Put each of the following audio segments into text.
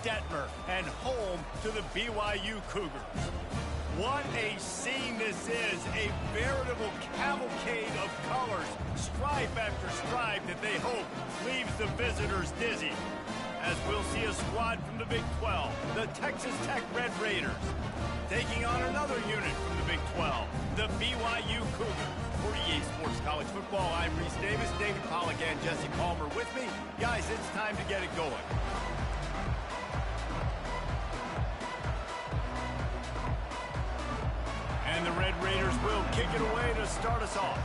Detmer and home to the BYU Cougars. What a scene this is, a veritable cavalcade of colors, stripe after stripe that they hope leaves the visitors dizzy. As we'll see a squad from the Big 12, the Texas Tech Red Raiders, taking on another unit from the Big 12, the BYU Cougars. For EA Sports College Football, I'm Reese Davis, David Pollack, and Jesse Palmer with me. Guys, it's time to get it going. And the Red Raiders will kick it away to start us off.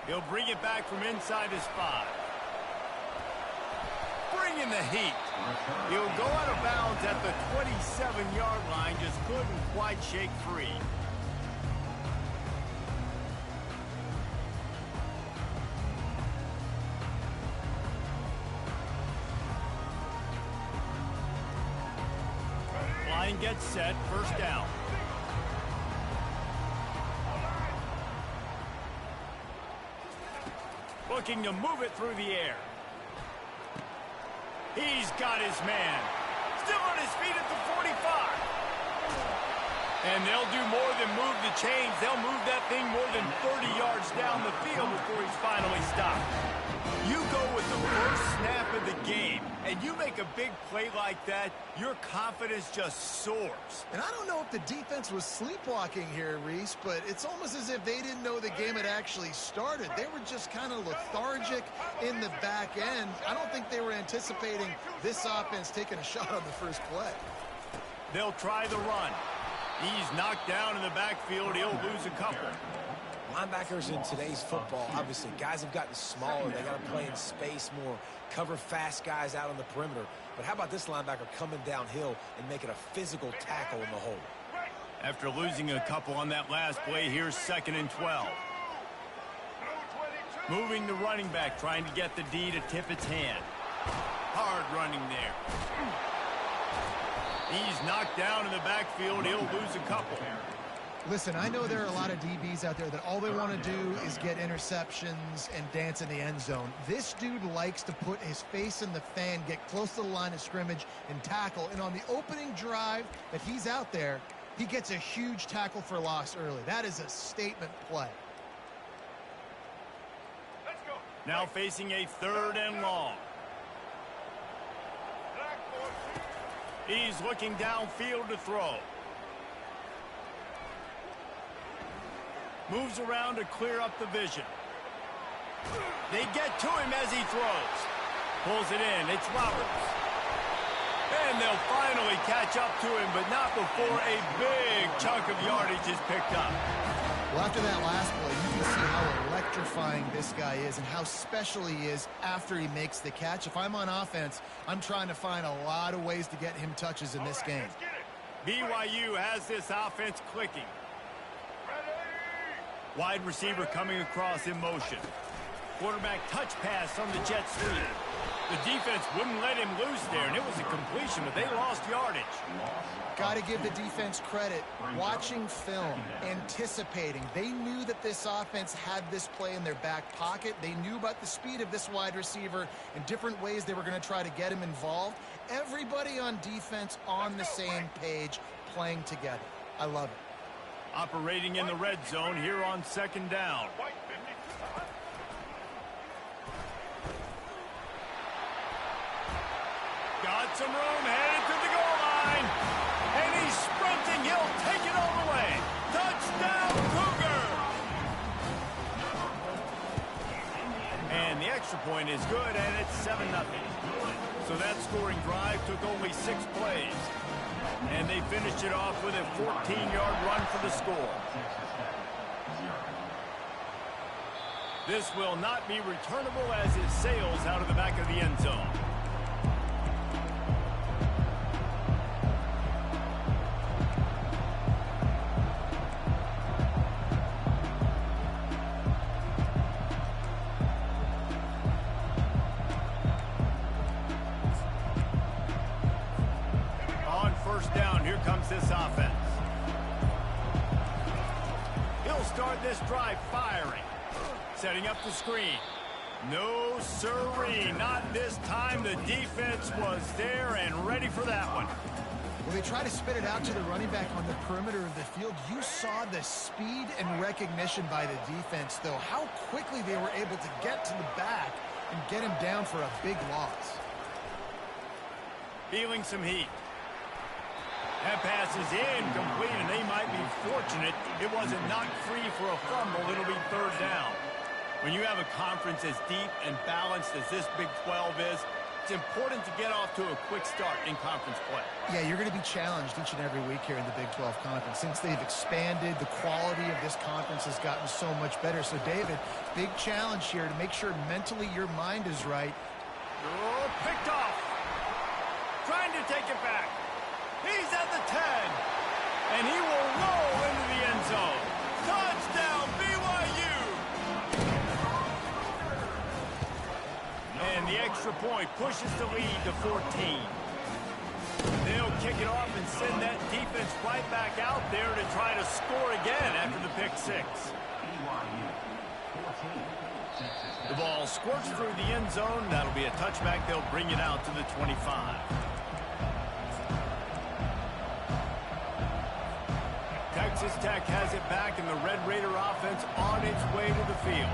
He'll bring it back from inside his 5. Bringing the heat. He'll go out of bounds at the 27-yard line, just couldn't quite shake free. Line gets set, first down. Looking to move it through the air. He's got his man. Still on his feet at the 45. And they'll do more than move the chains. They'll move that thing more than 30 yards down the field before he's finally stopped. You go with the first snap of the game, and you make a big play like that, your confidence just soars. And I don't know if the defense was sleepwalking here, Reese, but it's almost as if they didn't know the game had actually started. They were just kind of lethargic in the back end. I don't think they were anticipating this offense taking a shot on the first play. They'll try the run. He's knocked down in the backfield. He'll lose a couple. Linebackers in today's football, obviously, guys have gotten smaller. They got to play in space more, cover fast guys out on the perimeter. But how about this linebacker coming downhill and making a physical tackle in the hole? After losing a couple on that last play, here's 2nd and 12. Moving the running back, trying to get the D to tip its hand. Hard running there. He's knocked down in the backfield. He'll lose a couple. Listen, I know there are a lot of DBs out there that all they want to do is get interceptions and dance in the end zone. This dude likes to put his face in the fan, get close to the line of scrimmage, and tackle. And on the opening drive that he's out there, he gets a huge tackle for loss early. That is a statement play. Now facing a 3rd and long. He's looking downfield to throw. Moves around to clear up the vision. They get to him as he throws. Pulls it in. It's Roberts. And they'll finally catch up to him, but not before a big chunk of yardage is picked up. Well, after that last play, you can see how electrifying this guy is and how special he is after he makes the catch. If I'm on offense, I'm trying to find a lot of ways to get him touches in this game. BYU has this offense clicking. Wide receiver coming across in motion. Quarterback touch pass on the jet sweep. The defense wouldn't let him loose there, and it was a completion, but they lost yardage. Got to give the defense credit. Watching film, anticipating. They knew that this offense had this play in their back pocket. They knew about the speed of this wide receiver and different ways they were going to try to get him involved. Everybody on defense on the same page, playing together. I love it. Operating in the red zone here on 2nd down. Got some room, headed to the goal line. And he's sprinting. He'll take it all the way. Touchdown, Cougar! And the extra point is good, and it's 7-0. So that scoring drive took only 6 plays. And they finished it off with a 14-yard run for the score. This will not be returnable as it sails out of the back of the end zone. This offense. He'll start this drive firing. setting up the screen. No sirree, not this time. The defense was there and ready for that one. Well, they try to spit it out to the running back on the perimeter of the field. You saw the speed and recognition by the defense, though. How quickly they were able to get to the back and get him down for a big loss. Feeling some heat. That pass is incomplete, and they might be fortunate it wasn't knocked free for a fumble. It'll be third down. When you have a conference as deep and balanced as this Big 12 is, it's important to get off to a quick start in conference play. Yeah, you're going to be challenged each and every week here in the Big 12 Conference. Since they've expanded, the quality of this conference has gotten so much better. So, David, big challenge here to make sure mentally your mind is right. Oh, picked off. Trying to take it back. He's at the 10. And he will roll into the end zone. Touchdown, BYU. And the extra point pushes the lead to 14. They'll kick it off and send that defense right back out there to try to score again after the pick six. The ball squirts through the end zone. That'll be a touchback. They'll bring it out to the 25. Texas Tech has it back, and the Red Raider offense on its way to the field.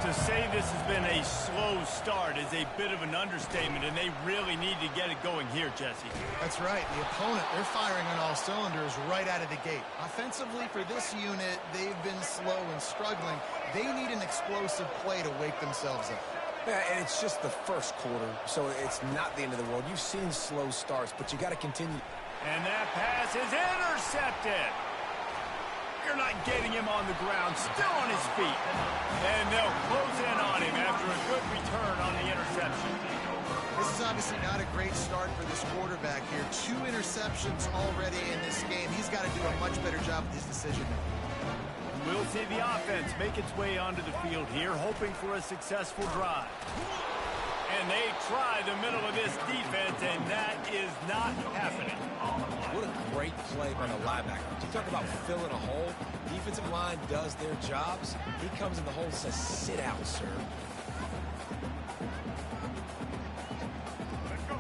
To say this has been a slow start is a bit of an understatement, and they really need to get it going here, Jesse. That's right. The opponent, they're firing on all cylinders right out of the gate. Offensively, for this unit, they've been slow and struggling. They need an explosive play to wake themselves up. Yeah, and it's just the first quarter, so it's not the end of the world. You've seen slow starts, but you got to continue. And that pass is intercepted. You're not getting him on the ground, still on his feet. And they'll close in on him after a good return on the interception. This is obviously not a great start for this quarterback here. 2 interceptions already in this game. He's got to do a much better job with his decision-making. We'll see the offense make its way onto the field here, hoping for a successful drive. And they try the middle of this defense, and that is not happening. What a great play by the linebacker. You talk about filling a hole. Defensive line does their jobs. He comes in the hole and says, sit out, sir.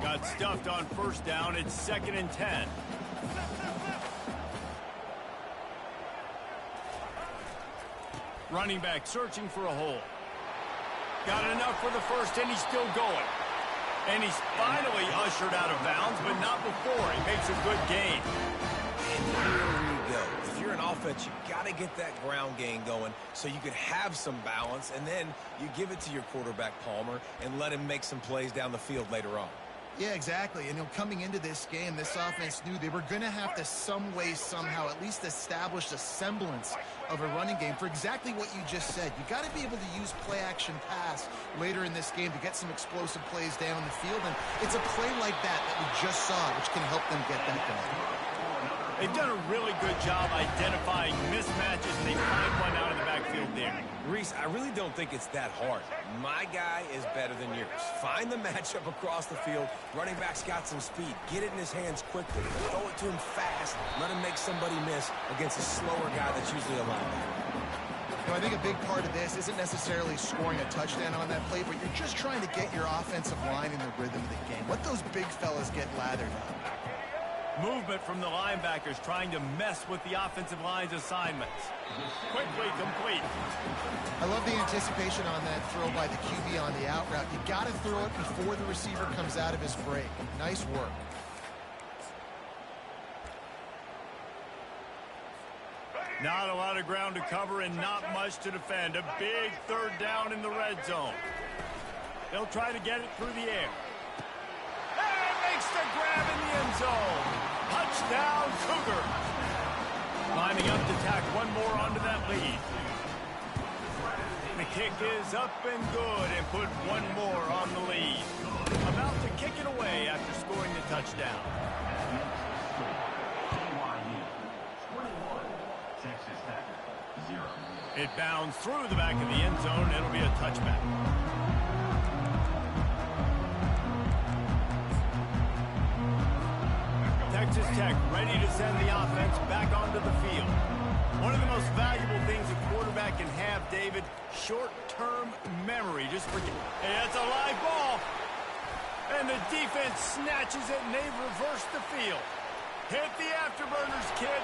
Got stuffed on first down. It's 2nd and 10. Running back searching for a hole. Got enough for the first, and he's still going. And he's finally ushered out of bounds, but not before. He makes a good gain. And here we go. If you're an offense, you got to get that ground game going so you can have some balance, and then you give it to your quarterback, Palmer, and let him make some plays down the field later on. Yeah, exactly. And coming into this game, this offense knew they were going to have to some way, somehow, at least establish a semblance of a running game for exactly what you just said. You got to be able to use play-action pass later in this game to get some explosive plays down the field. And it's a play like that we just saw, which can help them get that going. They've done a really good job identifying mismatches, and they find one out of the backfield there. Reese, I really don't think it's that hard. My guy is better than yours. Find the matchup across the field. Running back's got some speed. Get it in his hands quickly. Throw it to him fast. Let him make somebody miss against a slower guy that's usually a linebacker. I think a big part of this isn't necessarily scoring a touchdown on that play, but you're just trying to get your offensive line in the rhythm of the game. Let those big fellas get lathered up. Movement from the linebackers trying to mess with the offensive line's assignments. Quickly complete. I love the anticipation on that throw by the QB on the out route. You got to throw it before the receiver comes out of his break. Nice work. Not a lot of ground to cover and not much to defend. A big third down in the red zone. They'll try to get it through the air. And makes the grab in the end zone. Touchdown, Cougar. Lining up to tack one more onto that lead. The kick is up and good and put one more on the lead. About to kick it away after scoring the touchdown. It bounds through the back of the end zone. It'll be a touchback. Texas Tech ready to send the offense back onto the field. One of the most valuable things a quarterback can have, David, short long-term memory. Just forget. Hey, that's a live ball. And the defense snatches it, and they reverse the field. Hit the afterburners, kid.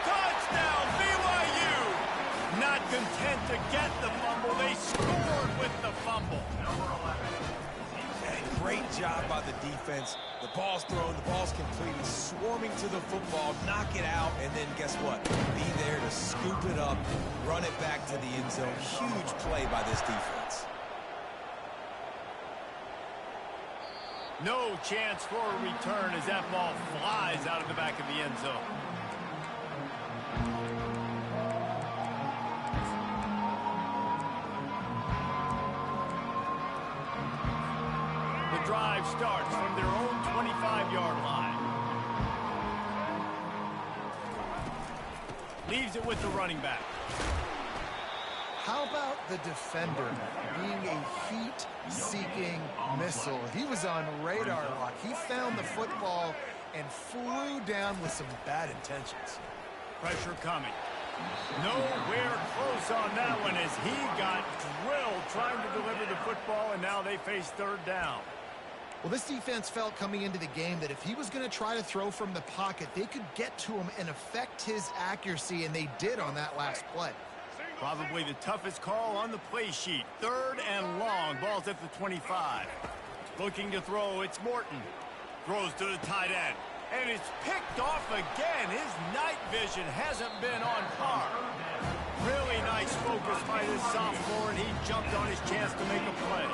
Touchdown, BYU! Not content to get the fumble, they scored with the fumble. And great job by the defense. The ball's thrown, the ball's completed, swarming to the football, knock it out, and then guess what? Be there to scoop it up, run it back to the end zone. Huge play by this defense. No chance for a return as that ball flies out of the back of the end zone. The drive starts from their own 25-yard line. Leaves it with the running back. How about the defender being a heat-seeking missile? He was on radar lock. He found the football and flew down with some bad intentions. Pressure coming. Nowhere close on that one as he got drilled trying to deliver the football, and now they face third down. Well, this defense felt coming into the game that if he was going to try to throw from the pocket, they could get to him and affect his accuracy, and they did on that last play. Probably the toughest call on the play sheet. Third and long. Ball's at the 25. Looking to throw. It's Morton. Throws to the tight end. And it's picked off again. His night vision hasn't been on par. Really nice focus by this sophomore, and he jumped on his chance to make a play.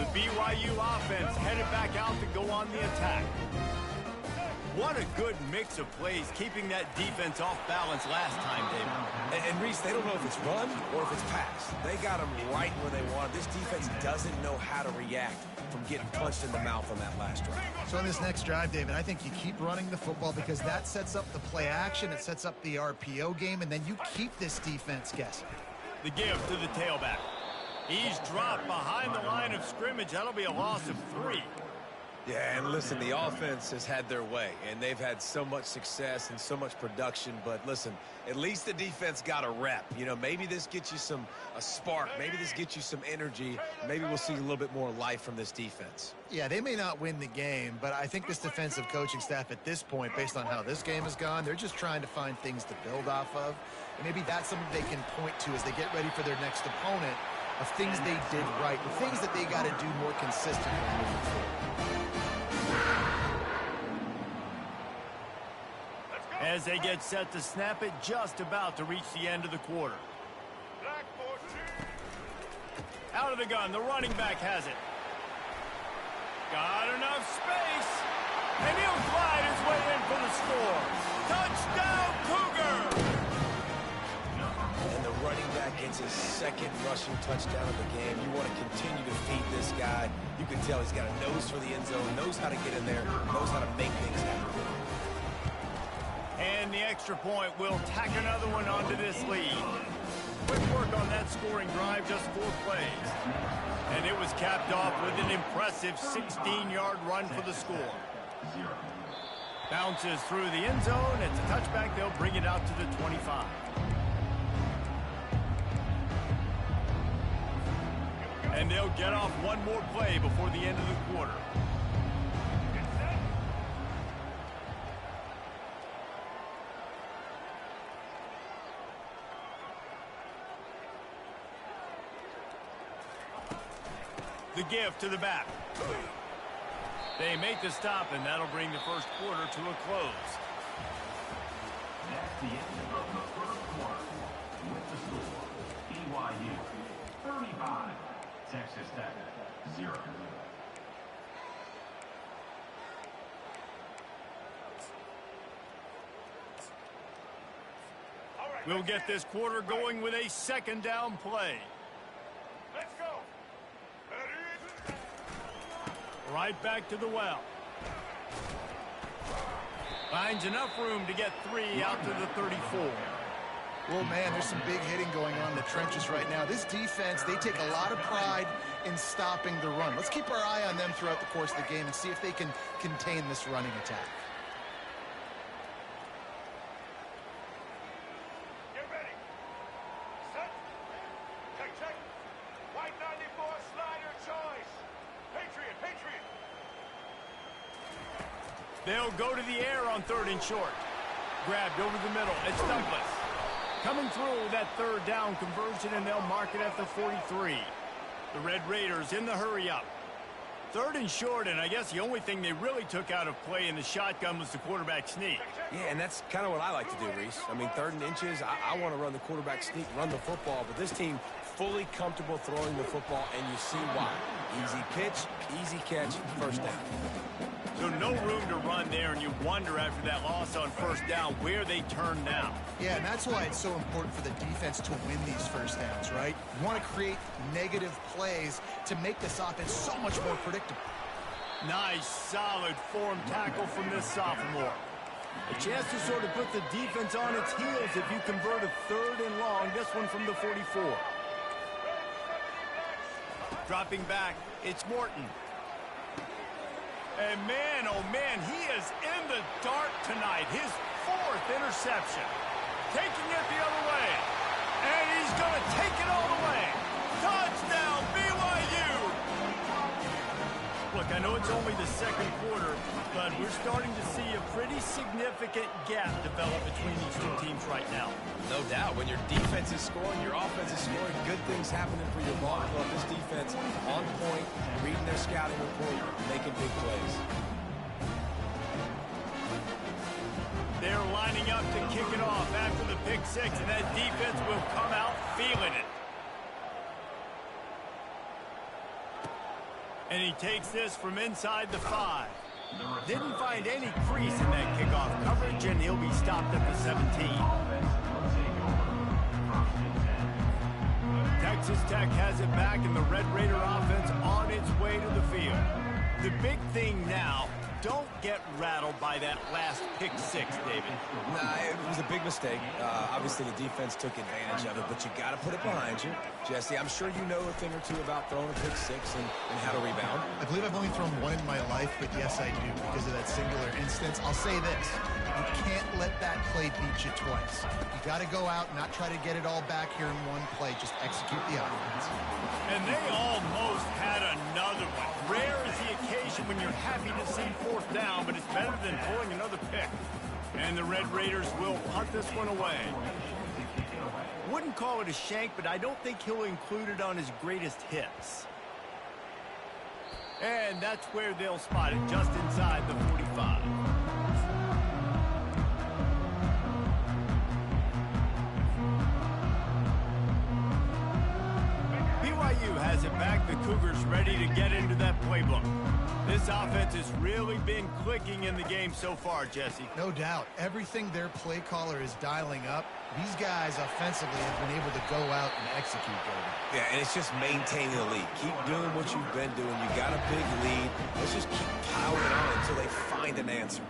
BYU offense headed back out to go on the attack. What a good mix of plays, keeping that defense off balance last time, David. And Reese, they don't know if it's run or if it's pass. They got them right where they want. This defense doesn't know how to react from getting punched in the mouth on that last drive. So on this next drive, David, I think you keep running the football because that sets up the play action, it sets up the RPO game, and then you keep this defense guessing. The give to the tailback. He's dropped behind the line of scrimmage. That'll be a loss of 3. Yeah, and listen, the offense has had their way, and they've had so much success and so much production. But listen, at least the defense got a rep. You know, maybe this gets you a spark. Maybe this gets you some energy. Maybe we'll see a little bit more life from this defense. Yeah, they may not win the game, but I think this defensive coaching staff at this point, based on how this game has gone, they're just trying to find things to build off of. And maybe that's something they can point to as they get ready for their next opponent, of things they did right, the things that they got to do more consistently moving forward. As they get set to snap it, just about to reach the end of the quarter. Out of the gun, the running back has it. Got enough space, and he'll glide his way in for the score. Touchdown, Cougar! And the running back gets his second rushing touchdown of the game. You want to continue to feed this guy. You can tell he's got a nose for the end zone, knows how to get in there, knows how to make things happen. And the extra point will tack another one onto this lead. Quick work on that scoring drive, just 4 plays. And it was capped off with an impressive 16-yard run for the score. Bounces through the end zone. It's a touchback. They'll bring it out to the 25. And they'll get off one more play before the end of the quarter. The give to the back. They make the stop, and that'll bring the first quarter to a close. That's the end of the first quarter. With the score, BYU 35, Texas Tech 0. We'll get this quarter going with a second down play. Let's go. Right back to the well. Finds enough room to get 3 out to the 34. Well, man, there's some big hitting going on in the trenches right now. This defense, they take a lot of pride in stopping the run. Let's keep our eye on them throughout the course of the game and see if they can contain this running attack. Get ready. Set. Check. White 94 slider choice. Patriot. They'll go to the air on 3rd and short. Grabbed over the middle. It's Douglas. Coming through that 3rd down conversion, and they'll mark it at the 43. The Red Raiders in the hurry-up. 3rd and short, and I guess the only thing they really took out of play in the shotgun was the quarterback sneak. Yeah, and that's kind of what I like to do, Reese. I mean, 3rd and inches, I want to run the quarterback sneak, run the football, but this team fully comfortable throwing the football, and you see why. Easy pitch, easy catch, 1st down. So no room to run there, and you wonder after that loss on 1st down where they turn now. Yeah, and that's why it's so important for the defense to win these 1st downs, right? You want to create negative plays to make this offense so much more predictable. Nice, solid form tackle from this sophomore. A chance to sort of put the defense on its heels if you convert a 3rd and long, this one from the 44. Dropping back, it's Morton. And man, oh man, he is in the dark tonight. His 4th interception. Taking it the other way. And he's going to take it all the way. Touchdown, BYU! Look, I know it's only the 2nd quarter, but we're starting to see a pretty significant gap develop between these two teams right now. No doubt. When your defense is scoring, your offense is scoring, good things happening for your ball club. This defense on point, reading their scouting report, making big plays. They're lining up to kick it off after the pick 6, and that defense will come out feeling it. And he takes this from inside the 5. Didn't find any crease in that kickoff coverage, and he'll be stopped at the 17. Texas Tech has it back, and the Red Raider offense on its way to the field. The big thing now, don't get rattled by that last pick 6, David. Nah, it was a big mistake. Obviously, the defense took advantage of it, but you got to put it behind you. Jesse, I'm sure you know a thing or two about throwing a pick 6 and how to rebound. I believe I've only thrown one in my life, but yes, I do, because of that singular instance. I'll say this. You can't let that play beat you twice. You got to go out and not try to get it all back here in one play. Just execute the offense. And they almost had another one. Rare is the occasion when you're happy to see 4th down, but it's better than pulling another pick. And the Red Raiders will punt this one away. Wouldn't call it a shank, but I don't think he'll include it on his greatest hits. And that's where they'll spot it, just inside the 45. BYU has it back. The Cougars ready to get into that playbook. This offense has really been clicking in the game so far, Jesse. No doubt. Everything their play caller is dialing up, these guys offensively have been able to go out and execute, David. Yeah, and it's just maintaining the lead. Keep doing what you've been doing. You got a big lead. Let's just keep piling on until they find an answer.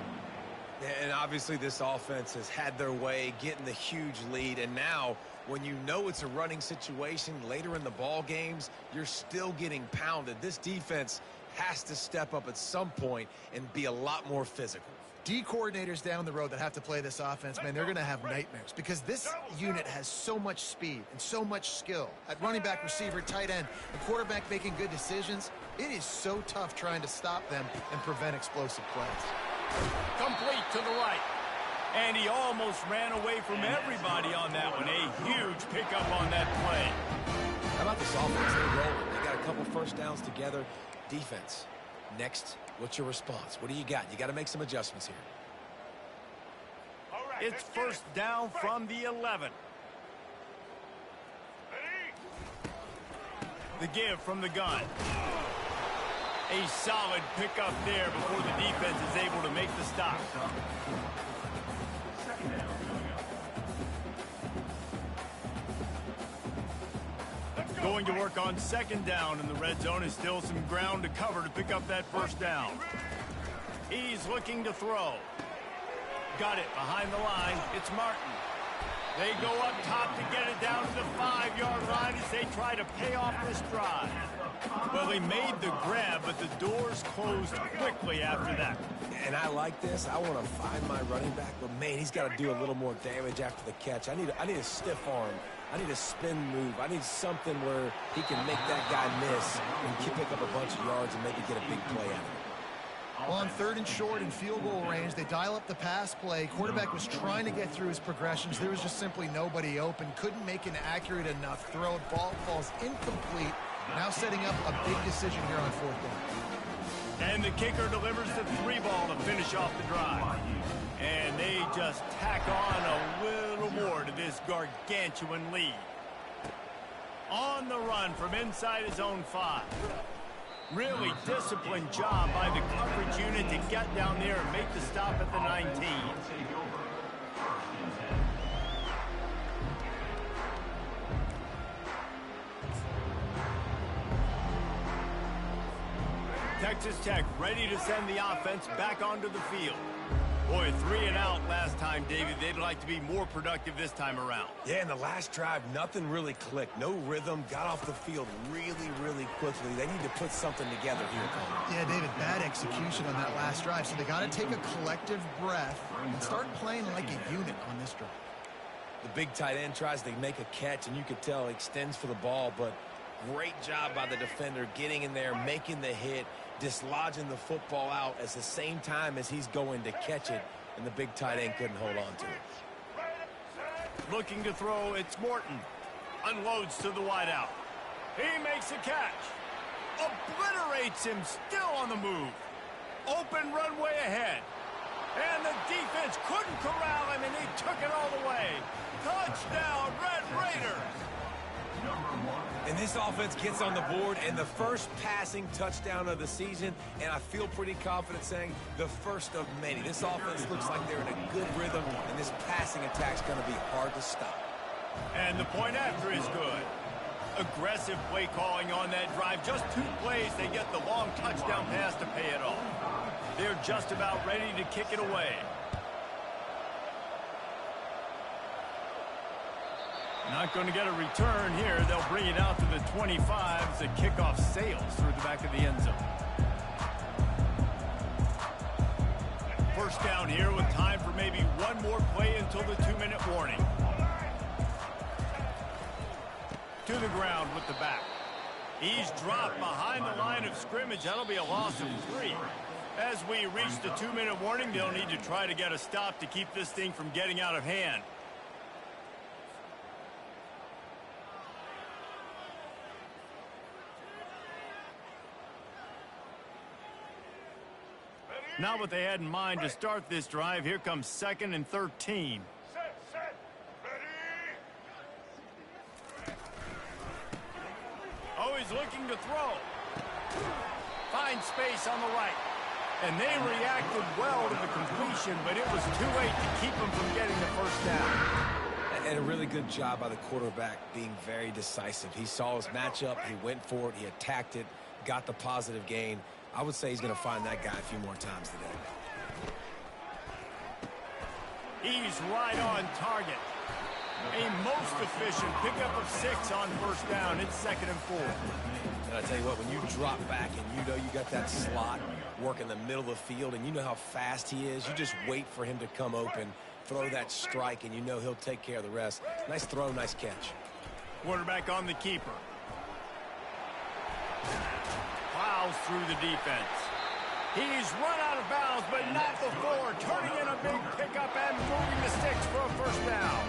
And obviously this offense has had their way, getting the huge lead, and now when you know it's a running situation later in the ball games, you're still getting pounded. This defense has to step up at some point and be a lot more physical. D coordinators down the road that have to play this offense, man, they're going to have nightmares because this unit has so much speed and so much skill. At running back, receiver, tight end, the quarterback making good decisions, it is so tough trying to stop them and prevent explosive plays. Complete to the right. And he almost ran away from everybody on that one. A huge pickup on that play. How about this offense? They're rolling. They got a couple 1st downs together. Defense. Next, what's your response? What do you got? You got to make some adjustments here. It's 1st down from the 11. The give from the gun. A solid pickup there before the defense is able to make the stop. Going to work on 2nd down, and the red zone is still some ground to cover to pick up that 1st down. He's looking to throw. Got it behind the line. It's Martin. They go up top to get it down to the 5-yard line as they try to pay off this drive. Well, they made the grab, but the doors closed quickly after that. And I like this. I want to find my running back, but man, he's got to do a little more damage after the catch. I need a stiff arm. I need a spin move. I need something where he can make that guy miss and pick up a bunch of yards and maybe get a big play out of it. Well, on 3rd and short in field goal range, they dial up the pass play. Quarterback was trying to get through his progressions. There was just simply nobody open. Couldn't make an accurate enough throw. Ball falls incomplete. Now setting up a big decision here on 4th down. And the kicker delivers the 3-ball to finish off the drive. And they just tack on a little more to this gargantuan lead. On the run from inside his own 5. Really disciplined job by the coverage unit to get down there and make the stop at the 19. Texas Tech ready to send the offense back onto the field. Boy, 3 and out last time, David. They'd like to be more productive this time around. Yeah, in the last drive, nothing really clicked. No rhythm. Got off the field really, really quickly. They need to put something together here, Coleman. Yeah, David, bad execution on that last drive. So they got to take a collective breath and start playing like a unit on this drive. The big tight end tries to make a catch, and you could tell he extends for the ball, but great job by the defender getting in there, making the hit, dislodging the football out at the same time as he's going to catch it, and the big tight end couldn't hold on to it. Looking to throw, it's Morton. Unloads to the wideout. He makes a catch. Obliterates him, still on the move. Open runway ahead. And the defense couldn't corral him, and he took it all the way. Touchdown, Red Raiders! And this offense gets on the board, and the first passing touchdown of the season, and I feel pretty confident saying the first of many. This offense looks like they're in a good rhythm, and this passing attack's going to be hard to stop. And the point after is good. Aggressive play calling on that drive. Just 2 plays, they get the long touchdown pass to pay it off. They're just about ready to kick it away. Not going to get a return here. They'll bring it out to the 25 as the kickoff sails through the back of the end zone. First down here with time for maybe one more play until the 2-minute warning. To the ground with the back. He's dropped behind the line of scrimmage. That'll be a loss of 3. As we reach the 2-minute warning, they'll need to try to get a stop to keep this thing from getting out of hand. Not what they had in mind to start this drive. Here comes 2nd and 13. Set, ready. Oh, he's looking to throw. Finds space on the right. And they reacted well to the completion, but it was too late to keep them from getting the first down. And a really good job by the quarterback being very decisive. He saw his matchup, he went for it, he attacked it, got the positive gain. I would say he's going to find that guy a few more times today. He's right on target. A most efficient pickup of 6 on first down. It's 2nd and 4. And I tell you what, when you drop back and you know you got that slot work in the middle of the field and you know how fast he is, you just wait for him to come open, throw that strike, and you know he'll take care of the rest. Nice throw, nice catch. Quarterback on the keeper. Plows through the defense. He's run out of bounds, but not before. Turning in a big pickup and moving the sticks for a first down.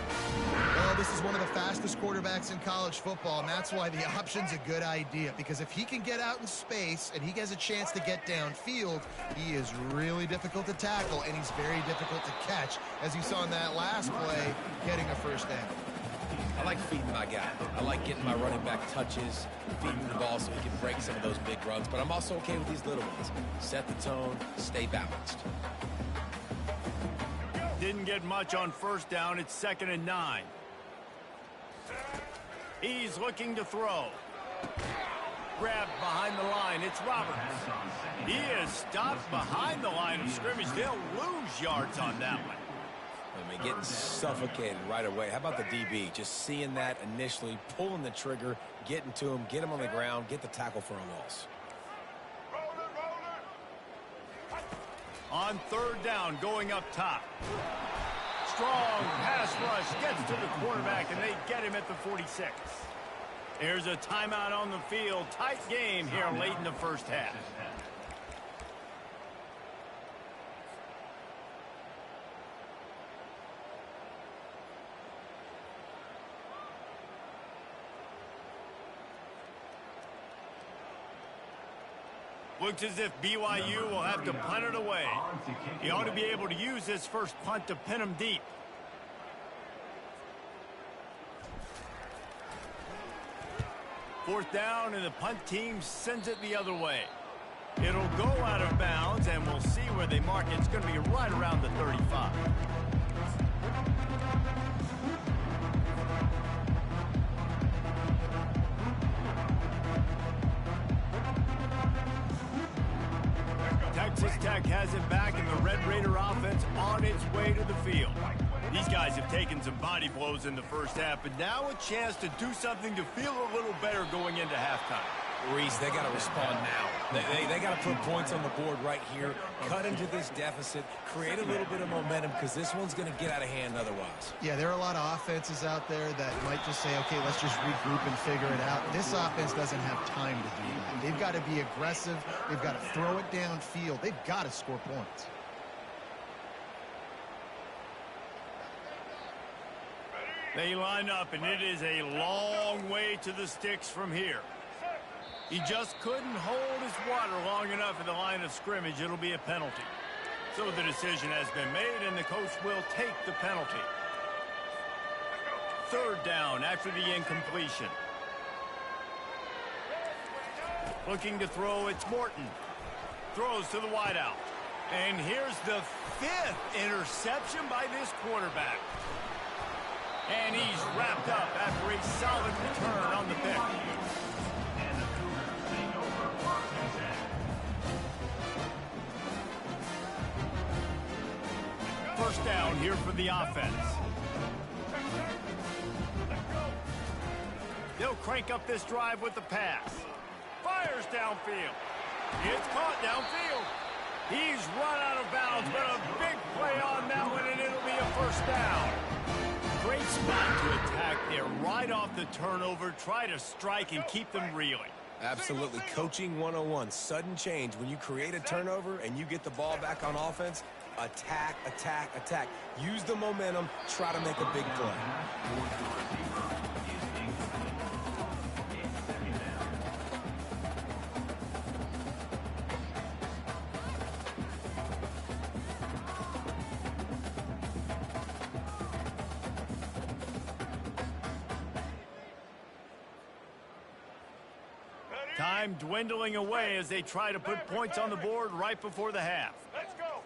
Well, this is one of the fastest quarterbacks in college football, and that's why the option's a good idea. Because if he can get out in space and he has a chance to get downfield, he is really difficult to tackle, and he's very difficult to catch, as you saw in that last play, getting a first down. I like feeding my guy. I like getting my running back touches, feeding the ball so he can break some of those big runs. But I'm also okay with these little ones. Set the tone, stay balanced. Didn't get much on first down. It's 2nd and 9. He's looking to throw. Grabbed behind the line. It's Roberts. He is stopped behind the line of scrimmage. They'll lose yards on that one. I mean, getting suffocated right away. How about the DB? Just seeing that initially, pulling the trigger, getting to him, get him on the ground, get the tackle for a loss. On third down, going up top. Strong pass rush gets to the quarterback, and they get him at the 46. There's a timeout on the field. Tight game here late in the first half. Looks as if BYU will have to punt it away. He ought to be able to use this first punt to pin him deep. Fourth down, and the punt team sends it the other way. It'll go out of bounds, and we'll see where they mark it. It's going to be right around the 35. Texas Tech has it back, and the Red Raider offense on its way to the field. These guys have taken some body blows in the first half, but now a chance to do something to feel a little better going into halftime. Reese, they got to respond now. They got to put points on the board right here, cut into this deficit, create a little bit of momentum, because this one's going to get out of hand otherwise. Yeah, there are a lot of offenses out there that might just say, okay, let's just regroup and figure it out. This offense doesn't have time to do that. They've got to be aggressive. They've got to throw it downfield. They've got to score points. They line up, and it is a long way to the sticks from here. He just couldn't hold his water long enough at the line of scrimmage. It'll be a penalty. So the decision has been made, and the coach will take the penalty. Third down after the incompletion. Looking to throw, it's Morton. Throws to the wideout. And here's the 5th interception by this quarterback. And he's wrapped up after a solid return on the pick. First down here for the offense. They'll crank up this drive with the pass. Fires downfield. It's caught downfield. He's run out of bounds, but a big play on that one, and it'll be a first down. Great spot to attack there. Right off the turnover, try to strike and keep them reeling. Absolutely. Coaching 101. Sudden change. When you create a turnover and you get the ball back on offense, attack, attack, attack. Use the momentum. Try to make a big play. Time dwindling away as they try to put points on the board right before the half. Let's go.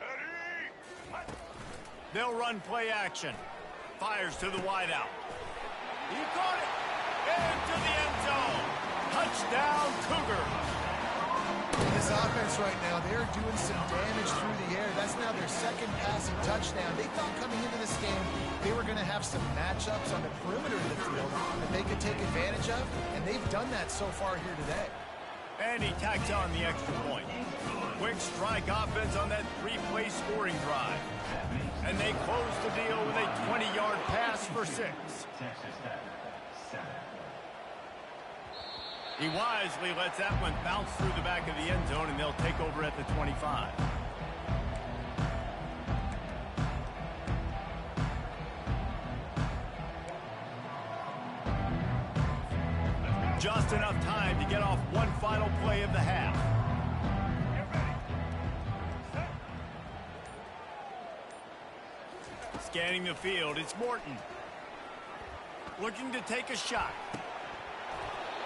Ready? They'll run play action. Fires to the wideout. He caught it. Into the end zone. Touchdown, Cougar. This offense right now, they're doing some damage through the air. That's now their second passing touchdown. They thought coming into this game they were going to have some matchups on the perimeter of the field that they could take advantage of, and they've done that so far here today. And he tacks on the extra point. Quick strike offense on that 3-play scoring drive. And they close the deal with a 20-yard pass for 6. He wisely lets that one bounce through the back of the end zone, and they'll take over at the 25. Just enough time to get off one final play of the half. Scanning the field, it's Morton. Looking to take a shot.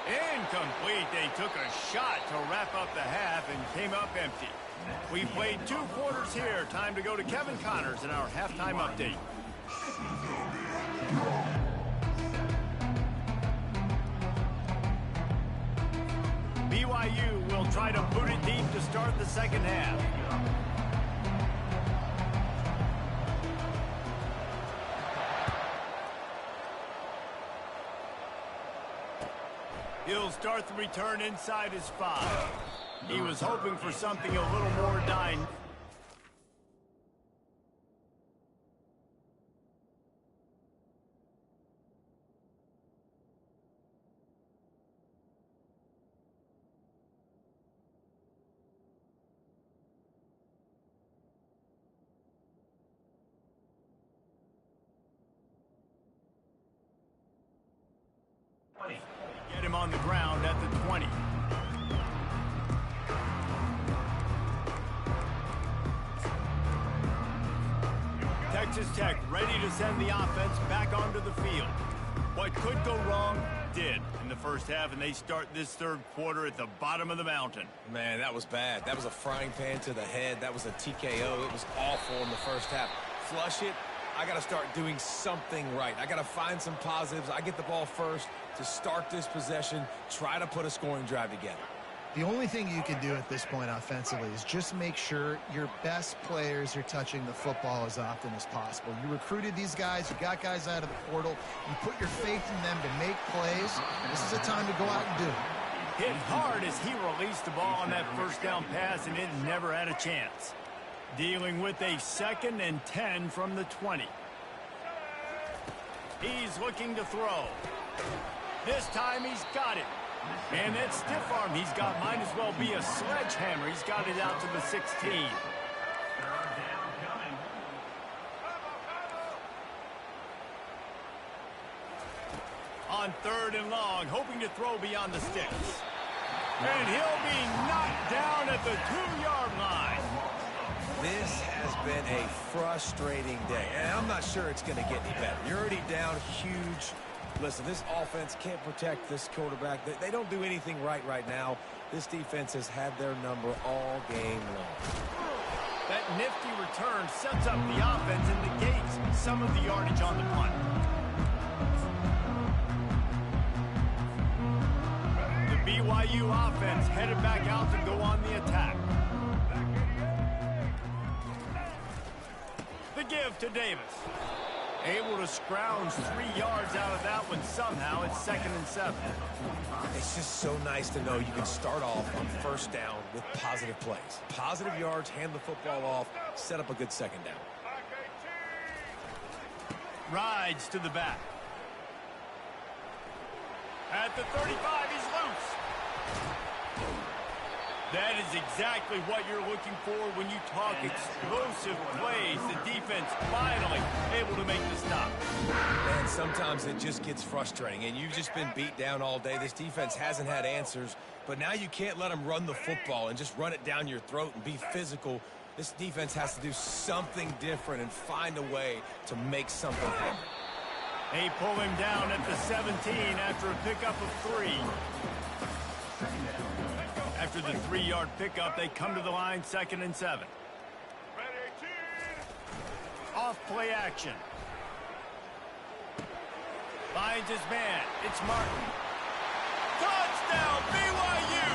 Incomplete. They took a shot to wrap up the half and came up empty. We played 2 quarters here. Time to go to Kevin Connors in our halftime update. BYU will try to boot it deep to start the second half. start the return inside his 5. He was hoping for something a little more dynamic. Get him on the ground at the 20. Texas Tech ready to send the offense back onto the field. What could go wrong did in the first half, and they start this third quarter at the bottom of the mountain. Man, that was bad. That was a frying pan to the head. That was a TKO. It was awful in the first half. Flush it. I got to start doing something right. I got to find some positives. I get the ball first to start this possession, try to put a scoring drive together. The only thing you can do at this point offensively is just make sure your best players are touching the football as often as possible. You recruited these guys. You got guys out of the portal. You put your faith in them to make plays. This is a time to go out and do it. Hit hard as he released the ball on that first down pass, and it never had a chance. Dealing with a 2nd and 10 from the 20. He's looking to throw. This time he's got it. And that stiff arm he's got might as well be a sledgehammer. He's got it out to the 16. On 3rd and long, hoping to throw beyond the sticks. And he'll be knocked down at the 2-yard line. This has been a frustrating day, and I'm not sure it's going to get any better. You're already down huge. Listen, this offense can't protect this quarterback. They don't do anything right now. This defense has had their number all game long. That nifty return sets up the offense and negates some of the yardage on the punt. The BYU offense headed back out to go on the attack. The give to Davis. Able to scrounge 3 yards out of that one somehow. It's 2nd and 7. It's just so nice to know you can start off on 1st down with positive plays. Positive yards, hand the football off, set up a good 2nd down. Rides to the back. At the 35, he's loose. That is exactly what you're looking for when you talk explosive plays. The defense finally able to make the stop. And sometimes it just gets frustrating, and you've just been beat down all day. This defense hasn't had answers, but now you can't let them run the football and just run it down your throat and be physical. This defense has to do something different and find a way to make something happen. They pull him down at the 17 after a pickup of 3. After the 3-yard pickup, they come to the line 2nd and 7. Off play action. Finds his man. It's Martin. Touchdown, BYU!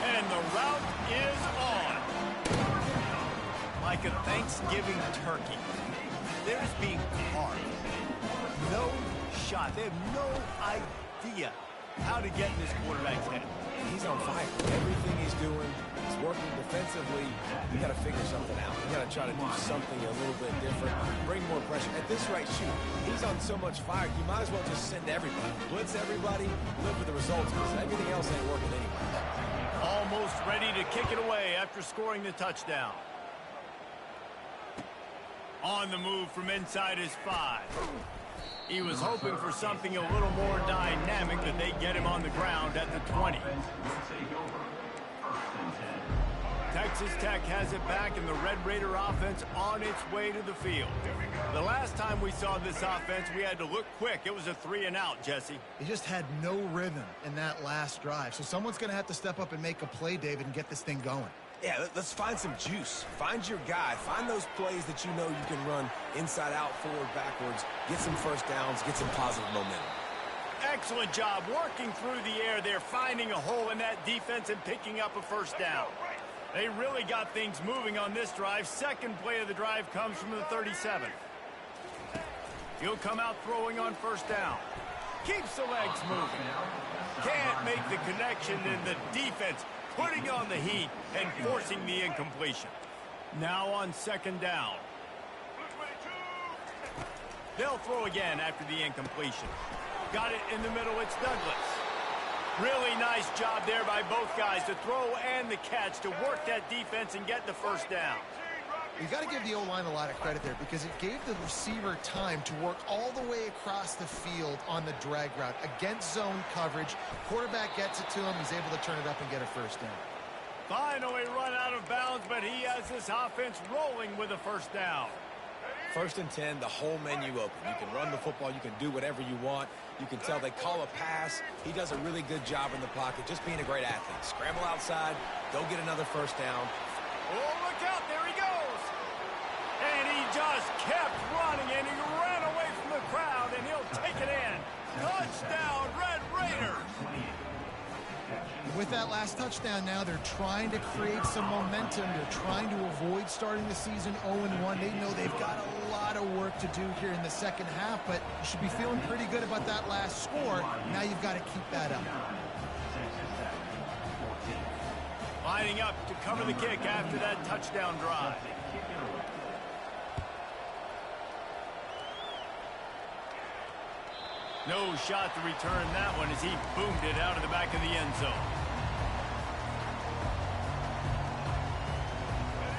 And the route is on. Like a Thanksgiving turkey. They're just being carved. No shot. They have no idea how to get in this quarterback's head. He's on fire. Everything he's doing, he's working defensively. You got to figure something out. You got to try to do something a little bit different. Bring more pressure. At this rate, shoot, he's on so much fire, you might as well just send everybody. Blitz everybody, live with the results, because everything else ain't working anyway. Almost ready to kick it away after scoring the touchdown. On the move from inside his 5. He was hoping for something a little more dynamic, but they get him on the ground at the 20. Texas Tech has it back, and the Red Raider offense on its way to the field. The last time we saw this offense, we had to look quick. It was a 3-and-out, Jesse. They just had no rhythm in that last drive. So someone's going to have to step up and make a play, David, and get this thing going. Yeah, let's find some juice. Find your guy. Find those plays that you know you can run inside out, forward, backwards. Get some first downs. Get some positive momentum. Excellent job working through the air there, finding a hole in that defense and picking up a first down. They really got things moving on this drive. Second play of the drive comes from the 37. He'll come out throwing on first down. Keeps the legs moving. Can't make the connection, and the defense putting on the heat and forcing the incompletion. Now on second down. They'll throw again after the incompletion. Got it in the middle. It's Douglas. Really nice job there by both guys to throw and the catch to work that defense and get the first down. You got to give the O-line a lot of credit there because it gave the receiver time to work all the way across the field on the drag route against zone coverage. Quarterback gets it to him. He's able to turn it up and get a first down. Finally run out of bounds, but he has this offense rolling with a first down. 1st and 10, the whole menu open. You can run the football. You can do whatever you want. You can tell they call a pass. He does a really good job in the pocket, just being a great athlete. Scramble outside, go get another first down. Oh, look out. There he goes. And he just kept running, and he ran away from the crowd, and he'll take it in. Touchdown, Red Raiders. With that last touchdown now, they're trying to create some momentum. They're trying to avoid starting the season 0-1. They know they've got a lot of work to do here in the second half, but you should be feeling pretty good about that last score. Now you've got to keep that up. Lining up to cover the kick after that touchdown drive. No shot to return that one as he boomed it out of the back of the end zone.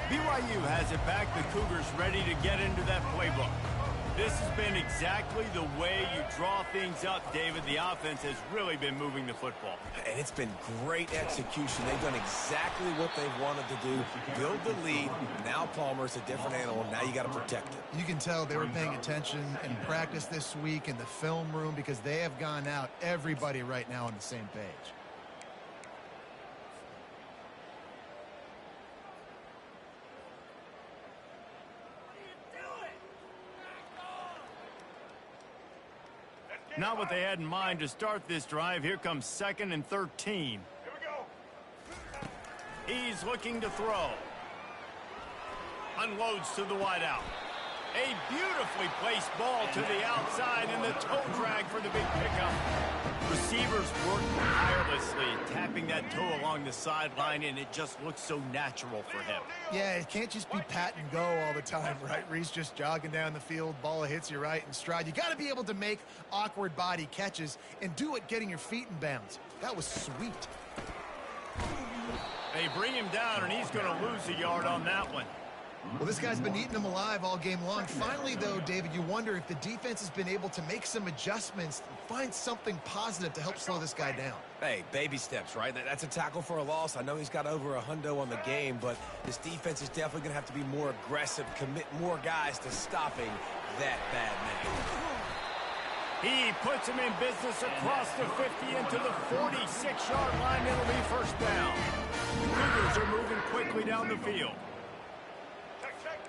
BYU has it back. The Cougars ready to get into that playbook. This has been exactly the way you draw things up, David. The offense has really been moving the football. And it's been great execution. They've done exactly what they've wanted to do. Build the lead. Now Palmer's a different animal. Now you got to protect it. You can tell they were paying attention in practice this week in the film room because they have gone out, everybody right now on the same page. Not what they had in mind to start this drive. Here comes 2nd and 13. Here we go. He's looking to throw. Unloads to the wideout. A beautifully placed ball to the outside, and the toe drag for the big pickup. Receivers work tirelessly, tapping that toe along the sideline, and it just looks so natural for him. Yeah, it can't just be pat and go all the time, right? Reese just jogging down the field, ball hits you right in stride. You got to be able to make awkward body catches and do it getting your feet in bounds. That was sweet. They bring him down, and he's going to lose a yard on that one. Well, this guy's been eating them alive all game long. Finally, though, David, you wonder if the defense has been able to make some adjustments, find something positive to help slow this guy down. Hey, baby steps, right? That's a tackle for a loss. I know he's got over $100 on the game, but this defense is definitely going to have to be more aggressive, commit more guys to stopping that bad man. He puts him in business across the 50 into the 46-yard line. It'll be first down. The Cougars are moving quickly down the field. Check.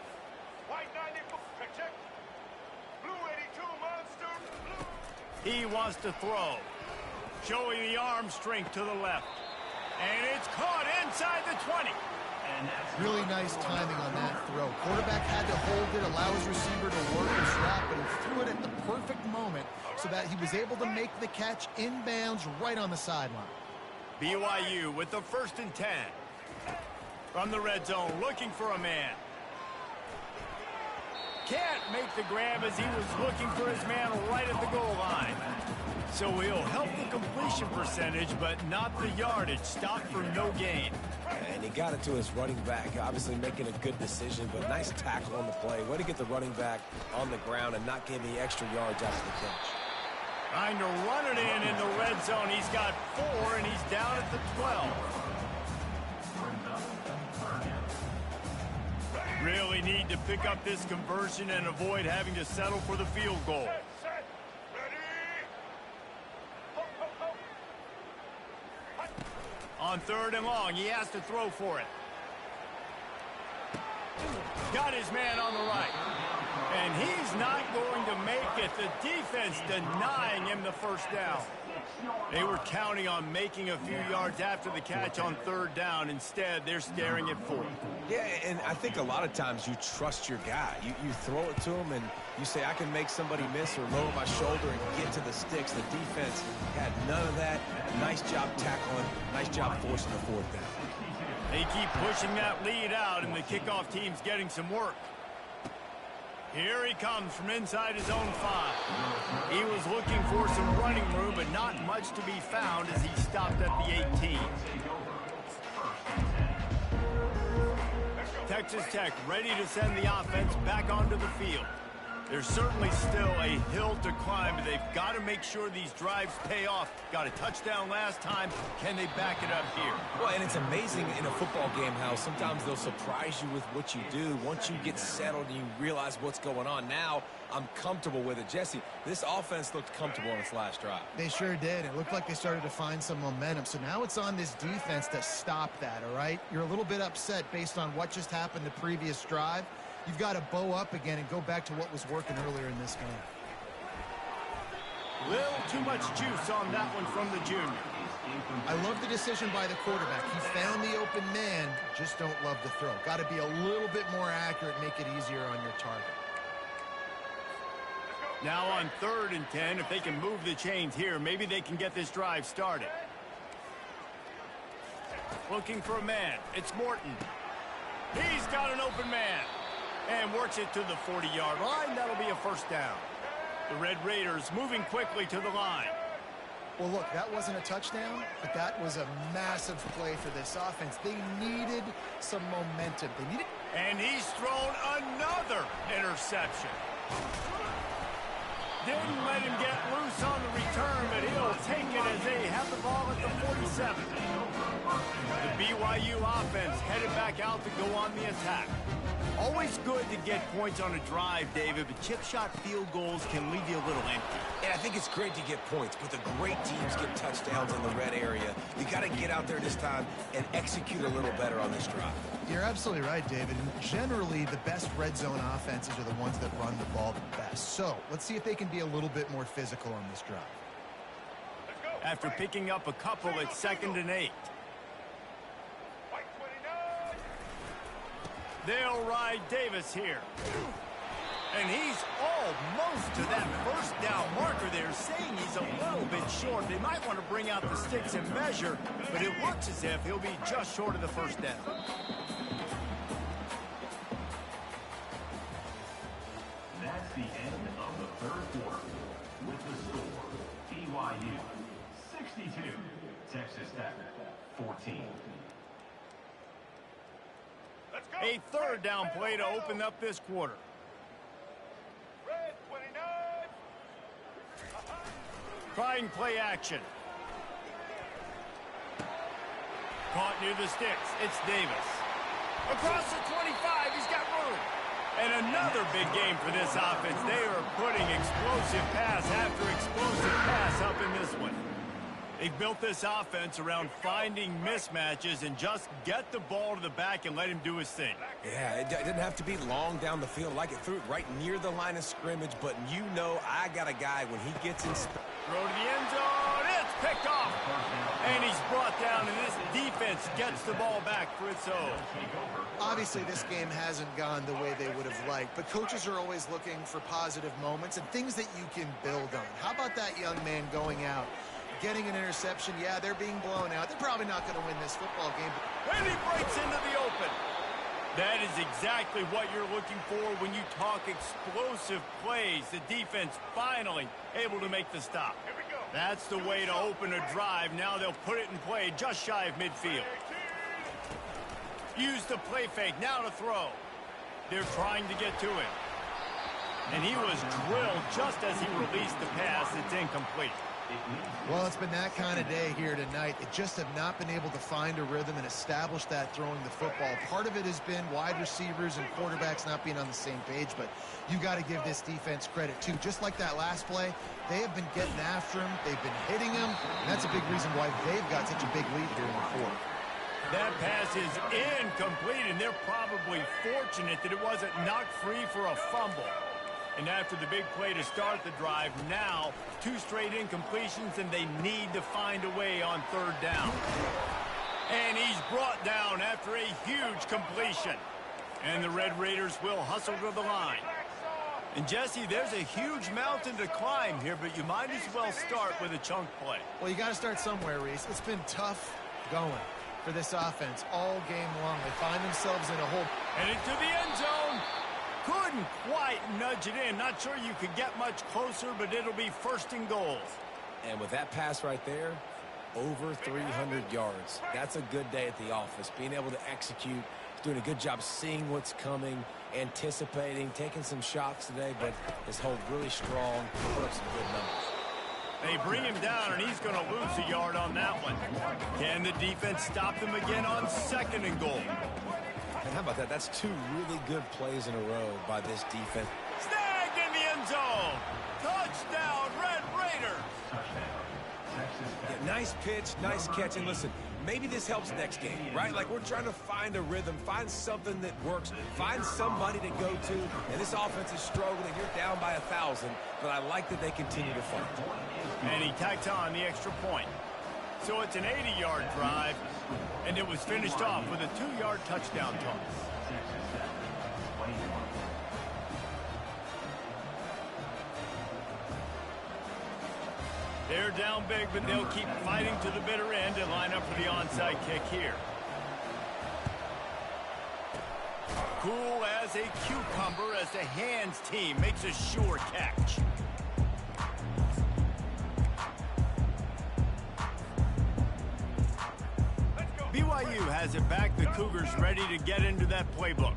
White 90, check. Blue 82, monster. Blue. He wants to throw. Showing the arm strength to the left. And it's caught inside the 20. Really nice timing on that throw. Quarterback had to hold it, allow his receiver to work his route, but he threw it at the perfect moment so that he was able to make the catch inbounds right on the sideline. BYU with the 1st and 10. From the red zone, looking for a man. Can't make the grab as he was looking for his man right at the goal line. So he'll help the completion percentage, but not the yardage. Stopped for no gain. And he got it to his running back, obviously making a good decision, but nice tackle on the play. Way to get the running back on the ground and not give any extra yards after the catch. Trying to run it in the red zone. He's got 4, and he's down at the 12. Really need to pick up this conversion and avoid having to settle for the field goal. Set. Ready. On 3rd and long, he has to throw for it. Got his man on the right. And he's not going to make it. The defense denying him the first down. They were counting on making a few yards after the catch on third down. Instead, they're staring at fourth. Yeah, and I think a lot of times you trust your guy. You throw it to him, and you say, I can make somebody miss or lower my shoulder and get to the sticks. The defense had none of that. Nice job tackling. Nice job forcing the fourth down. They keep pushing that lead out, and the kickoff team's getting some work. Here he comes from inside his own 5. He was looking for some running room, but not much to be found as he stopped at the 18. Texas Tech ready to send the offense back onto the field. There's certainly still a hill to climb, but they've got to make sure these drives pay off. Got a touchdown last time. Can they back it up here? Well, and it's amazing in a football game how sometimes they'll surprise you with what you do. Once you get settled and you realize what's going on, now I'm comfortable with it. Jesse, this offense looked comfortable on its last drive. They sure did. It looked like they started to find some momentum. So now it's on this defense to stop that, all right? You're a little bit upset based on what just happened the previous drive. You've got to bow up again and go back to what was working earlier in this game. Little too much juice on that one from the junior. I love the decision by the quarterback. He found the open man, just don't love the throw. Got to be a little bit more accurate, make it easier on your target. Now on 3rd and 10, if they can move the chains here, maybe they can get this drive started. Looking for a man. It's Morton. He's got an open man. And works it to the 40-yard line. That'll be a first down. The Red Raiders moving quickly to the line. Well, look, that wasn't a touchdown, but that was a massive play for this offense. They needed some momentum. They needed... And he's thrown another interception. Didn't let him get loose on the return, but he'll take it as they have the ball at the 47. The BYU offense headed back out to go on the attack. Always good to get points on a drive, David, but chip shot field goals can leave you a little empty. And I think it's great to get points, but the great teams get touchdowns in the red area. You got to get out there this time and execute a little better on this drive. You're absolutely right, David. And generally, the best red zone offenses are the ones that run the ball the best. So let's see if they can be a little bit more physical on this drive. After picking up a couple at 2nd and 8. They'll ride Davis here. And he's almost to that first down marker there, saying he's a little bit short. They might want to bring out the sticks and measure, but it looks as if he'll be just short of the first down. That's the end of the 3rd quarter. With the score, BYU 62, Texas Tech 14. A 3rd down play to open up this quarter. Red 29. Trying play action. Caught near the sticks. It's Davis. Across the 25. He's got room. And another big game for this offense. They are putting explosive pass after explosive pass up in this one. They've built this offense around finding mismatches and just get the ball to the back and let him do his thing. Yeah, it didn't have to be long down the field. Like it threw it right near the line of scrimmage, but you know I got a guy when he gets in. Throw to the end zone. It's picked off. And he's brought down, and this defense gets the ball back for its own. Obviously, this game hasn't gone the way they would have liked, but coaches are always looking for positive moments and things that you can build on. How about that young man going out, getting an interception? Yeah, they're being blown out. They're probably not going to win this football game. And he breaks into the open. That is exactly what you're looking for when you talk explosive plays. The defense finally able to make the stop. That's the way to open a drive. Now they'll put it in play just shy of midfield. Use the play fake. Now to throw. They're trying to get to it. And he was drilled just as he released the pass. It's incomplete. Well, it's been that kind of day here tonight. They just have not been able to find a rhythm and establish that throwing the football. Part of it has been wide receivers and quarterbacks not being on the same page, but you got to give this defense credit too. Just like that last play, they have been getting after him. They've been hitting him, and that's a big reason why they've got such a big lead here in the fourth. That pass is incomplete, and they're probably fortunate that it wasn't knocked free for a fumble. And after the big play to start the drive, now 2 straight incompletions, and they need to find a way on 3rd down. And he's brought down after a huge completion. And the Red Raiders will hustle to the line. And, Jesse, there's a huge mountain to climb here, but you might as well start with a chunk play. Well, you got to start somewhere, Reese. It's been tough going for this offense all game long. They find themselves in a hole. And into the end zone. Couldn't quite nudge it in. Not sure you could get much closer, but it'll be 1st and goal. And with that pass right there, over 300 yards. That's a good day at the office. Being able to execute, doing a good job seeing what's coming, anticipating, taking some shots today, but his hold really strong. Put up some good numbers. They bring him down, and he's going to lose a yard on that one. Can the defense stop them again on 2nd and goal? And how about that? That's 2 really good plays in a row by this defense. Snagged in the end zone. Touchdown, Red Raiders. Yeah, nice pitch, nice catch. And listen, maybe this helps next game, right? Like, we're trying to find a rhythm, find something that works, find somebody to go to. And this offense is struggling. You're down by 1,000, but I like that they continue to fight. And he tacks on the extra point. So it's an 80-yard drive, and it was finished off with a 2-yard touchdown toss. They're down big, but they'll keep fighting to the bitter end and line up for the onside kick here. Cool as a cucumber as the hands team makes a sure catch. BYU has it back. The Cougars ready to get into that playbook.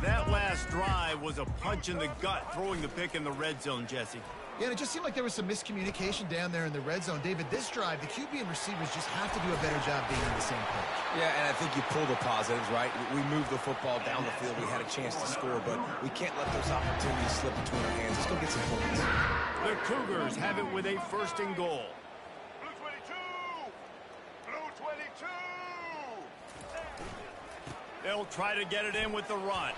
That last drive was a punch in the gut, throwing the pick in the red zone, Jesse. Yeah, and it just seemed like there was some miscommunication down there in the red zone. David, this drive, the QB and receivers just have to do a better job being on the same page. Yeah, and I think you pull the positives, right? We moved the football down the field. We had a chance to score, but we can't let those opportunities slip between our hands. Let's go get some points. The Cougars have it with a 1st and goal. Blue 22! Blue 22! They'll try to get it in with the run.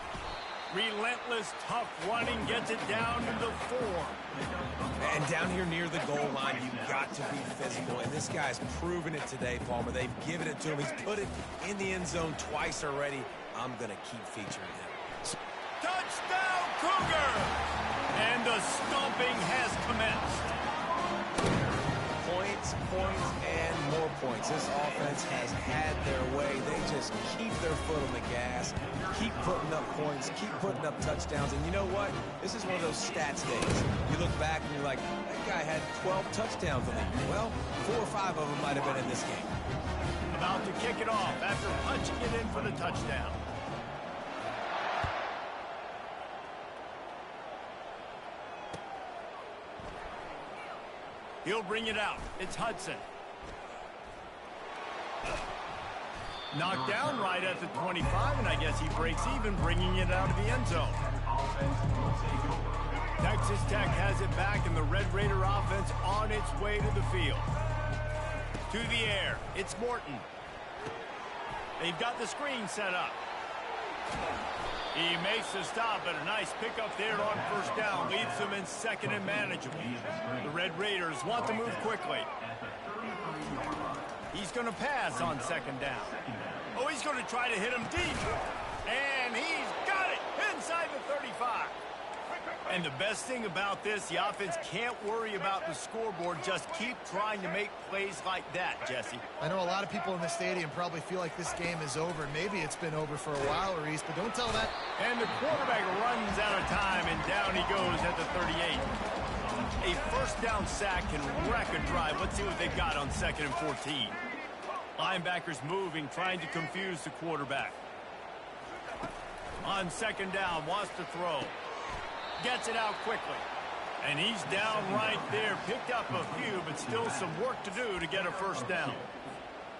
Relentless, tough running gets it down to the 4. And down here near the goal line, you've got to be physical. And this guy's proven it today, Palmer. They've given it to him. He's put it in the end zone twice already. I'm going to keep featuring him. Touchdown, Cougar! And the stomping has commenced. Points, and more points. This offense has had their way. They just keep their foot on the gas, keep putting up points, keep putting up touchdowns. And you know what? This is one of those stats days. You look back and you're like, that guy had 12 touchdowns on him. Well, 4 or 5 of them might have been in this game. About to kick it off after punching it in for the touchdown. He'll bring it out. It's Hudson. Knocked down right at the 25, and I guess he breaks even, bringing it out of the end zone. Texas Tech has it back, and the Red Raider offense on its way to the field. To the air, it's Morton. They've got the screen set up. He makes the stop, but a nice pickup there on 1st down. Leaves them in 2nd and manageable. The Red Raiders want to move quickly. He's going to pass on 2nd down. Oh, he's going to try to hit him deep. And he's got it inside the 35. And the best thing about this, the offense can't worry about the scoreboard. Just keep trying to make plays like that, Jesse. I know a lot of people in the stadium probably feel like this game is over. Maybe it's been over for a while, Reese, but don't tell that. And the quarterback runs out of time, and down he goes at the 38. A 1st down sack can wreck a drive. Let's see what they've got on 2nd and 14. Linebackers moving, trying to confuse the quarterback. On 2nd down, wants to throw. Gets it out quickly. And he's down right there. Picked up a few, but still some work to do to get a 1st down.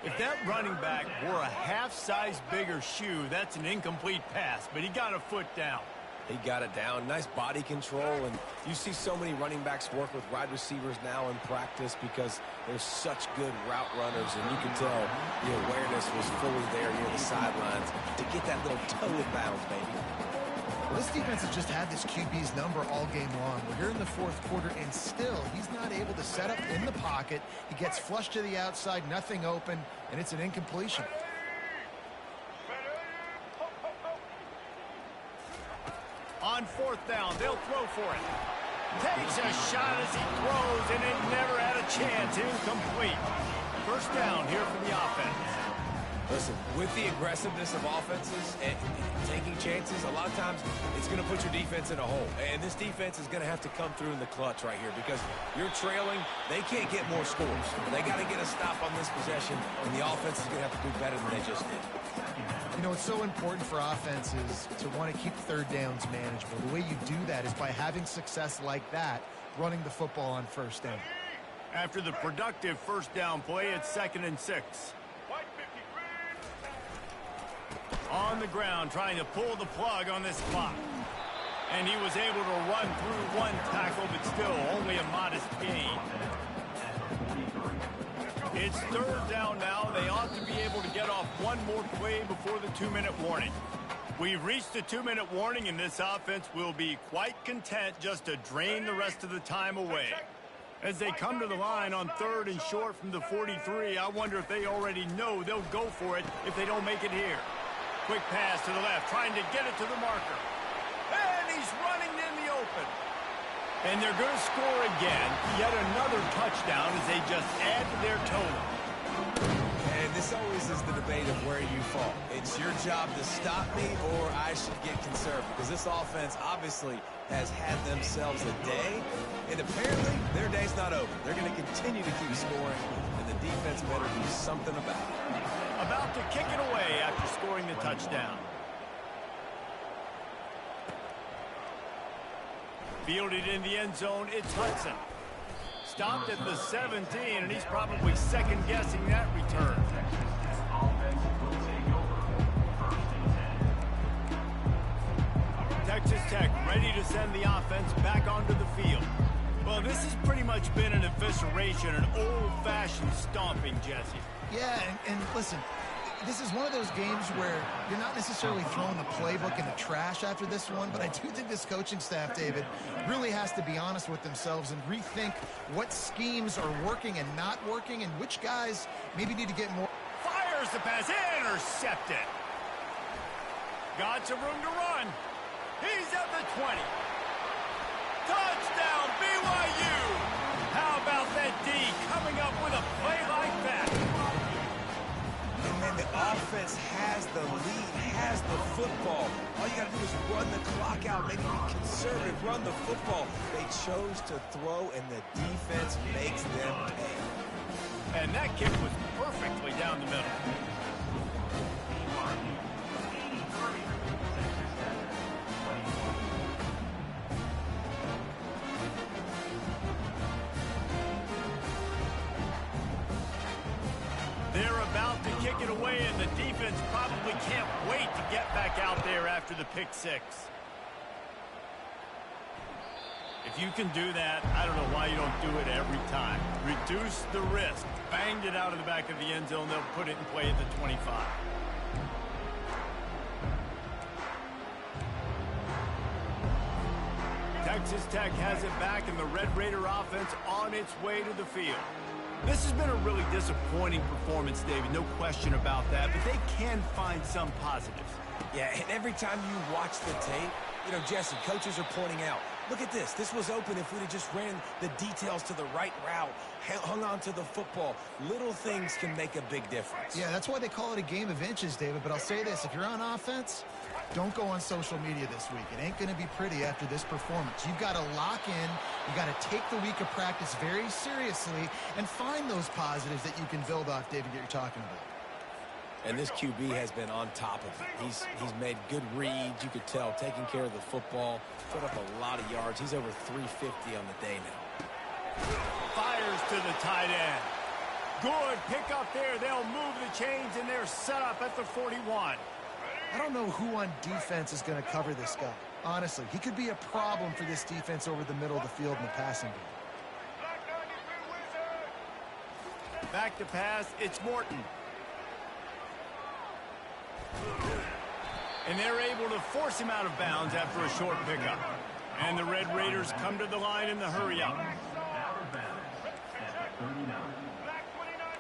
If that running back wore a half-size bigger shoe, that's an incomplete pass, but he got a foot down. He got it down. Nice body control. And you see so many running backs work with wide receivers now in practice because they're such good route runners. And you can tell the awareness was fully there near the sidelines to get that little toe in bounds, baby. Well, this defense has just had this QB's number all game long. We're here in the fourth quarter, and still he's not able to set up in the pocket. He gets flushed to the outside, nothing open, and it's an incompletion. On fourth down, they'll throw for it. Takes a shot as he throws, and it never had a chance. Incomplete. First down here for the offense. Listen, with the aggressiveness of offenses and taking chances, a lot of times it's going to put your defense in a hole. And this defense is going to have to come through in the clutch right here because you're trailing. They can't get more scores. They got to get a stop on this possession, and the offense is going to have to do better than they just did. You know, it's so important for offenses to want to keep third downs manageable. The way you do that is by having success like that, running the football on first down. After the productive first down play, it's 2nd and 6. On the ground, trying to pull the plug on this clock. And he was able to run through one tackle, but still only a modest gain. It's third down now. They ought to be able to get off one more play before the 2-minute warning. We've reached the 2-minute warning, and this offense will be quite content just to drain the rest of the time away. As they come to the line on 3rd and short from the 43, I wonder if they already know they'll go for it if they don't make it here. Quick pass to the left, trying to get it to the marker. And he's running in the open. And they're going to score again. Yet another touchdown as they just add to their total. And this always is the debate of where you fall. It's your job to stop me or I should get conservative. Because this offense obviously has had themselves a day. And apparently their day's not over. They're going to continue to keep scoring. And the defense better do something about it. About to kick it away after scoring the touchdown. Fielded in the end zone, it's Hudson. Stopped at the 17, and he's probably second-guessing that return. Texas Tech ready to send the offense back onto the field. Well, this has pretty much been an evisceration, an old-fashioned stomping, Jesse. Yeah, and listen, this is one of those games where you're not necessarily throwing the playbook in the trash after this one, but I do think this coaching staff, David, really has to be honest with themselves and rethink what schemes are working and not working and which guys maybe need to get more. Fires the pass, intercepted. Got some room to run. He's at the 20. Touchdown, BYU. How about that D coming up with a play like that? And then the offense has the lead, has the football. All you got to do is run the clock out, maybe be conservative, run the football. They chose to throw, and the defense makes them pay. And that kick was perfectly down the middle. They're about to kick it away, and the defense probably can't wait to get back out there after the pick six. If you can do that, I don't know why you don't do it every time. Reduce the risk. Banged it out of the back of the end zone. They'll put it in play at the 25. Texas Tech has it back, and the Red Raider offense on its way to the field. This has been a really disappointing performance, David, no question about that, but they can find some positives. Yeah, and every time you watch the tape, you know, Jesse, coaches are pointing out, look at this. This was open if we'd have just ran the details to the right route, hung on to the football. Little things can make a big difference. Yeah, that's why they call it a game of inches, David. But I'll say this, if you're on offense, don't go on social media this week. It ain't going to be pretty after this performance. You've got to lock in. You've got to take the week of practice very seriously and find those positives that you can build off, David, that you're talking about. And this QB has been on top of it. He's made good reads. You could tell, taking care of the football, put up a lot of yards. He's over 350 on the day now. Fires to the tight end. Good pick up there. They'll move the chains, and they're set up at the 41. I don't know who on defense is going to cover this guy. Honestly, he could be a problem for this defense over the middle of the field in the passing game. Back to pass, it's Morton. And they're able to force him out of bounds after a short pickup. And the Red Raiders come to the line in the hurry up. Out of bounds at the 39.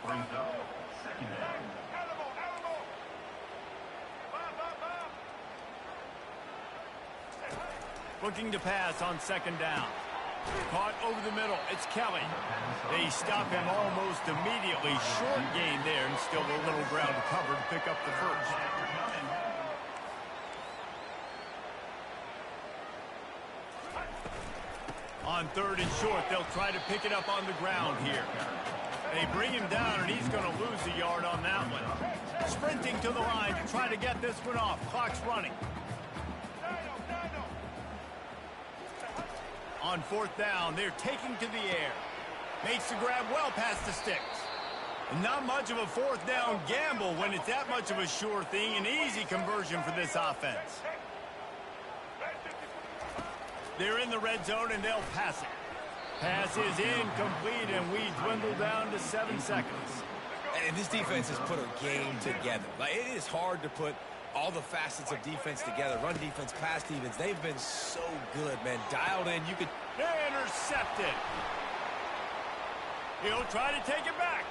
Brings up second down. Looking to pass on second down. Caught over the middle. It's Kelly. They stop him almost immediately. Short gain there, and still a little ground to cover to pick up the first. On third and short, they'll try to pick it up on the ground here. They bring him down, and he's going to lose a yard on that one. Sprinting to the line to try to get this one off. Clock's running. On fourth down, they're taking to the air. Makes the grab well past the sticks. And not much of a fourth down gamble when it's that much of a sure thing. An easy conversion for this offense. They're in the red zone, and they'll pass it. Pass is incomplete, and we dwindle down to 7 seconds. And this defense has put a game together. Like, it is hard to put all the facets of defense together. Run defense, pass defense. They've been so good, man. Dialed in. You could... Intercepted. He'll try to take it back.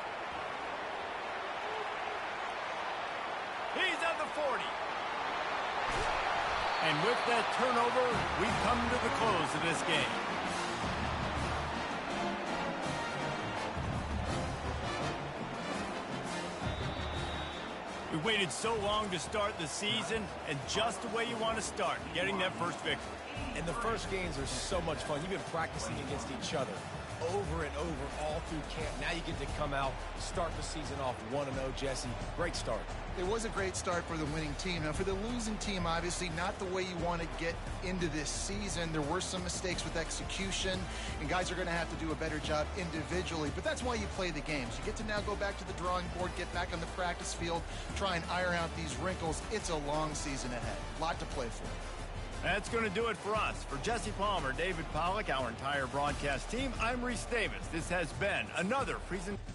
He's at the 40. And with that turnover, we come to the close of this game. We waited so long to start the season, and just the way you want to start, getting that first victory. And the first games are so much fun. You've been practicing against each other over and over all through camp. Now you get to come out, start the season off 1-0, Jesse. Great start. It was a great start for the winning team. Now, for the losing team, obviously not the way you want to get into this season. There were some mistakes with execution, and guys are going to have to do a better job individually. But that's why you play the games. You get to now go back to the drawing board, get back on the practice field, try and iron out these wrinkles. It's a long season ahead. A lot to play for. That's going to do it for us. For Jesse Palmer, David Pollack, our entire broadcast team, I'm Reese Davis. This has been another presentation.